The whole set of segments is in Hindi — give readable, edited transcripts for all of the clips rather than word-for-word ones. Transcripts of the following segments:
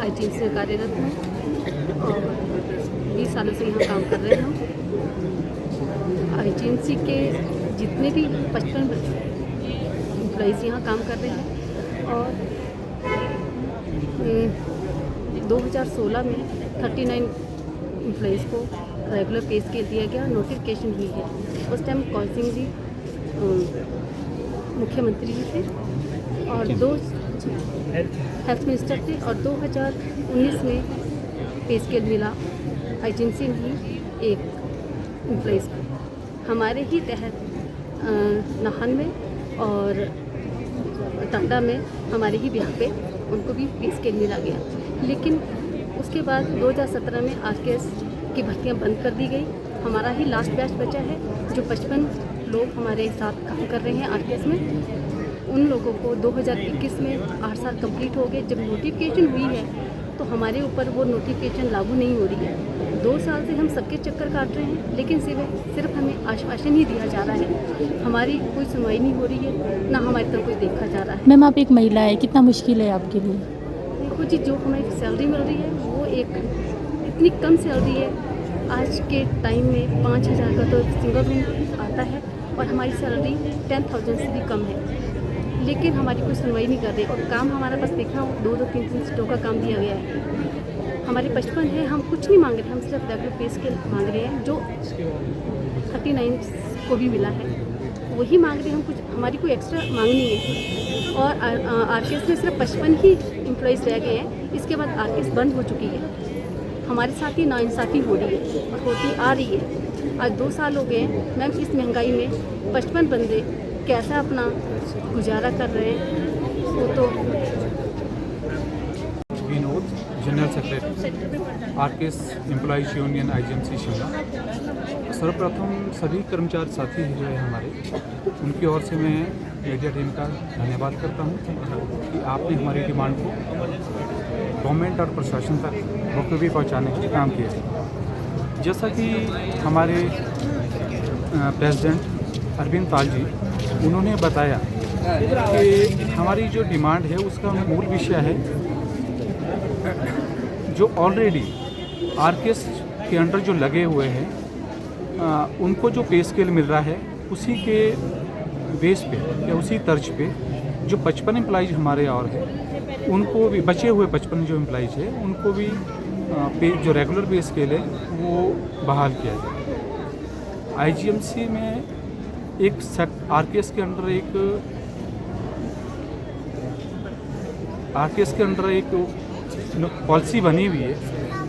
आईजीएमसी में कार्यरत हूँ और 20 सालों से यहाँ काम कर रहे हैं हम। आईजीएमसी के जितने भी 55 एम्प्लॉइज़ यहाँ काम कर रहे हैं और 2016 में 39 एम्प्लॉइज़ को रेगुलर पे स्केल दिया गया, नोटिफिकेशन हुई है। उस टाइम कौल सिंह जी मुख्यमंत्री जी थे और हेल्थ मिनिस्टर थे और 2019 में पे स्केल मिला आईजीएमसी में ही एक एम्प्लॉइज़ को। हमारे ही तहत नाहन में और टांडा में हमारे ही बिहार पे उनको भी पे स्केल मिला गया। लेकिन उसके बाद 2017 में आरकेएस की भर्तियां बंद कर दी गई। हमारा ही लास्ट बैच बचा है जो 55 लोग हमारे साथ काम कर रहे हैं आरकेएस में। उन लोगों को 2021 में 8 साल कंप्लीट हो गए। जब नोटिफिकेशन हुई है तो हमारे ऊपर वो नोटिफिकेशन लागू नहीं हो रही है। 2 साल से हम सबके चक्कर काट रहे हैं लेकिन सिर्फ हमें आश्वासन ही दिया जा रहा है, हमारी कोई सुनवाई नहीं हो रही है, ना हमारी तरफ कोई देखा जा रहा है। मैम आप एक महिला है, कितना मुश्किल है आपके लिए? देखो जी, जो हमें सैलरी मिल रही है वो इतनी कम सैलरी है। आज के टाइम में 5,000 का तो सिंगल रूम आता है और हमारी सैलरी 10,000 से भी कम है। लेकिन हमारी कोई सुनवाई नहीं कर रही और काम हमारे पास देखा 2-3 सीटों का काम दिया गया है। हमारे 55 है, हम कुछ नहीं मांग रहे, हम सिर्फ रेगुलर पे स्केल मांग रहे हैं जो 39 को भी मिला है वही मांग रहे हैं। हम कुछ, हमारी कोई एक्स्ट्रा मांग नहीं है। और आरकेएस में सिर्फ 55 ही एम्प्लॉइज़ रह गए हैं। इसके बाद आरकेएस बंद हो चुकी है। हमारे साथ ही नाइंसाफ़ी हो रही है और होती आ रही है। आज 2 साल हो गए मैम, इस महंगाई में 55 बंदे कैसा अपना गुजारा कर रहे हैं वो तो। Vinod, general secretary RKS employees union IGMC Shimla. सर्वप्रथम सभी कर्मचारी साथी जो है हमारे, उनकी ओर से मैं मीडिया टीम का धन्यवाद करता हूं कि आपने हमारी डिमांड को गवर्नमेंट और प्रशासन तक बखूबी पहुंचाने का काम किया है। जैसा कि हमारे प्रेसिडेंट अरविंद पाल जी उन्होंने बताया कि हमारी जो डिमांड है उसका मूल विषय है जो ऑलरेडी आरकेएस के अंडर जो लगे हुए हैं उनको जो पे स्केल मिल रहा है उसी के बेस पे या उसी तर्ज पे जो 55 एम्प्लॉइज हमारे और हैं उनको भी, बचे हुए 55 जो एम्प्लॉइज हैं उनको भी जो रेगुलर पे स्केल है वो बहाल किया जाए। आईजीएमसी में एक आरकेएस के अंडर एक पॉलिसी बनी हुई है,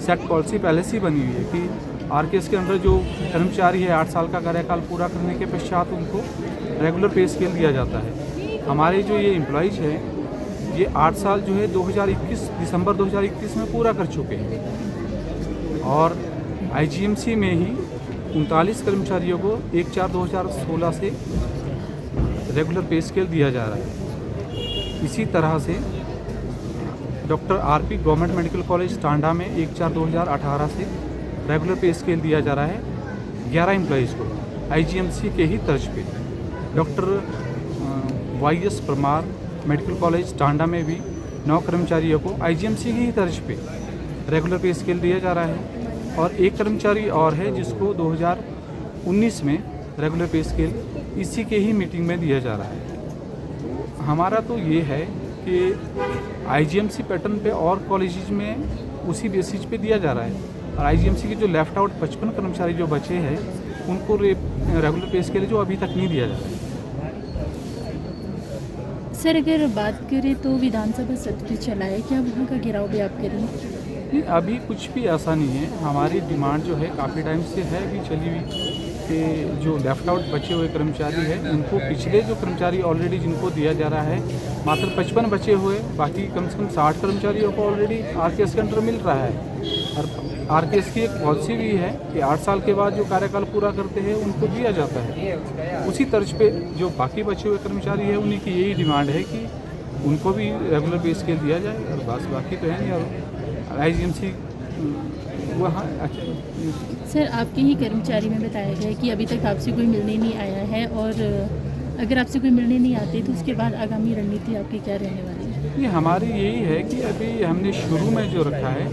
सेट पॉलिसी पहले से बनी हुई है कि आरकेएस के अंदर जो कर्मचारी है 8 साल का कार्यकाल पूरा करने के पश्चात उनको रेगुलर पे स्केल दिया जाता है। हमारे जो ये एम्प्लॉइज हैं ये 8 साल जो है 2021 दिसंबर 2021 में पूरा कर चुके हैं और आईजीएमसी में ही 39 कर्मचारियों को 1/4/2016 से रेगुलर पे स्केल दिया जा रहा है। इसी तरह से doctor RP government medical college Tanda में 1/4/2018 से रेगुलर पे स्केल दिया जा रहा है 11 एम्प्लॉइज़ को आईजीएमसी के ही तर्ज पे। Doctor YS Parmar medical college Tanda में भी 9 कर्मचारियों को आईजीएमसी की ही तर्ज पे रेगुलर पे स्केल दिया जा रहा है और एक कर्मचारी और है जिसको 2019 में रेगुलर पे स्केल इसी के ही मीटिंग में दिया जा रहा है। हमारा तो ये है कि आईजीएमसी पैटर्न पे और कॉलेजेस में उसी बेसिस पे दिया जा रहा है और आईजीएमसी के जो लेफ्ट आउट 55 कर्मचारी जो बचे हैं उनको रेगुलर पे स्केल जो अभी तक नहीं दिया जा रहा है। सर अगर बात करें तो विधानसभा सत्र चला है, क्या वहाँ का घेराव भी आप करेंगे? नहीं, अभी कुछ भी ऐसा नहीं है। हमारी डिमांड जो है काफ़ी टाइम से है भी चली हुई कि जो लेफ्ट आउट बचे हुए कर्मचारी हैं उनको, पिछले जो कर्मचारी ऑलरेडी जिनको दिया जा रहा है मात्र 55 बचे हुए, बाकी कम से कम 60 कर्मचारियों को ऑलरेडी आरकेएस के अंडर मिल रहा है और आरकेएस की एक पॉलिसी भी है कि 8 साल के बाद जो कार्यकाल पूरा करते हैं उनको दिया जाता है। उसी तर्ज पे जो बाकी बचे हुए कर्मचारी हैं उन्हीं की यही डिमांड है कि उनको भी रेगुलर पे स्केल दिया जाए और बस, बाकी तो है नहीं। और आईजीएमसी वहाँ सर आपके ही कर्मचारी में बताया गया है कि अभी तक आपसे कोई मिलने नहीं आया है और अगर आपसे कोई मिलने नहीं आते तो उसके बाद आगामी रणनीति आपकी क्या रहने वाली है? ये हमारी यही है कि अभी हमने शुरू में जो रखा है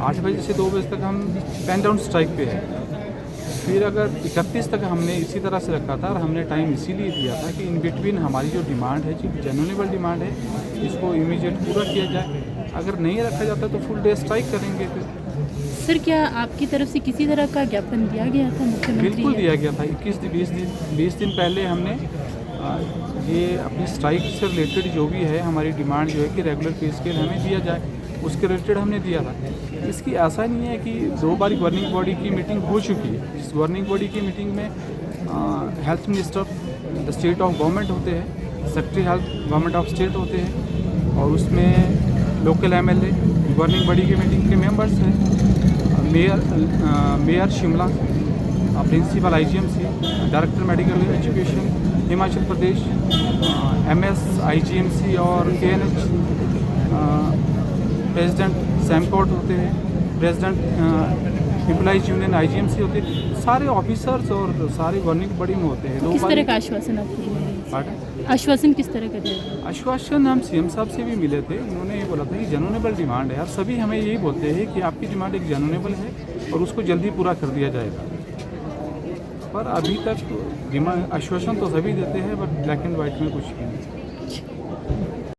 8 बजे से 2 बजे तक हम पेन डाउन स्ट्राइक पे है। फिर अगर 31 तक हमने इसी तरह से रखा था और हमने टाइम इसीलिए दिया था कि इन बिटवीन हमारी जो डिमांड है, जो जेन्युइनेबल डिमांड है, इसको इमीडिएट पूरा किया जाए। अगर नहीं रखा जाता तो फुल डे स्ट्राइक करेंगे फिर। सर, क्या आपकी तरफ से किसी तरह का ज्ञापन दिया गया था मुख्यमंत्री? बिल्कुल दिया गया था। 20 दिन पहले हमने ये अपनी स्ट्राइक से रिलेटेड जो भी है हमारी डिमांड जो है कि रेगुलर पे स्केल हमें दिया जाए, उसके रिलेटेड हमने दिया था। इसकी ऐसा नहीं है कि 2 बार गवर्निंग बॉडी की मीटिंग हो चुकी है। इस गवर्निंग बॉडी की मीटिंग में health minister the state of government होते हैं, secretary health government of state होते हैं, और उसमें लोकल एमएलए गवर्निंग बॉडी की मीटिंग के मेंबर्स हैं, mayor Shimla, principal IGMC, director medical education Himachal Pradesh, MS IGMC और केएनएच, प्रेसिडेंट सैमकोट होते हैं, प्रेसिडेंट एम्प्लॉइज यूनियन आईजीएमसी होते हैं, सारे ऑफिसर्स और सारे गवर्निंग बॉडी में होते हैं। किस तरह का आश्वासन आपको दिया? आश्वासन किस तरह का दिया? आश्वासन हम सीएम साहब से भी मिले थे। उन्होंने ये बोला था कि जेन्युइनेबल डिमांड है, और सभी हमें यही बोलते हैं कि आपकी डिमांड एक जेन्युइनेबल है और उसको जल्दी पूरा कर दिया जाएगा। पर अभी तक आश्वासन तो सभी देते हैं, बट ब्लैक एंड वाइट में कुछ नहीं।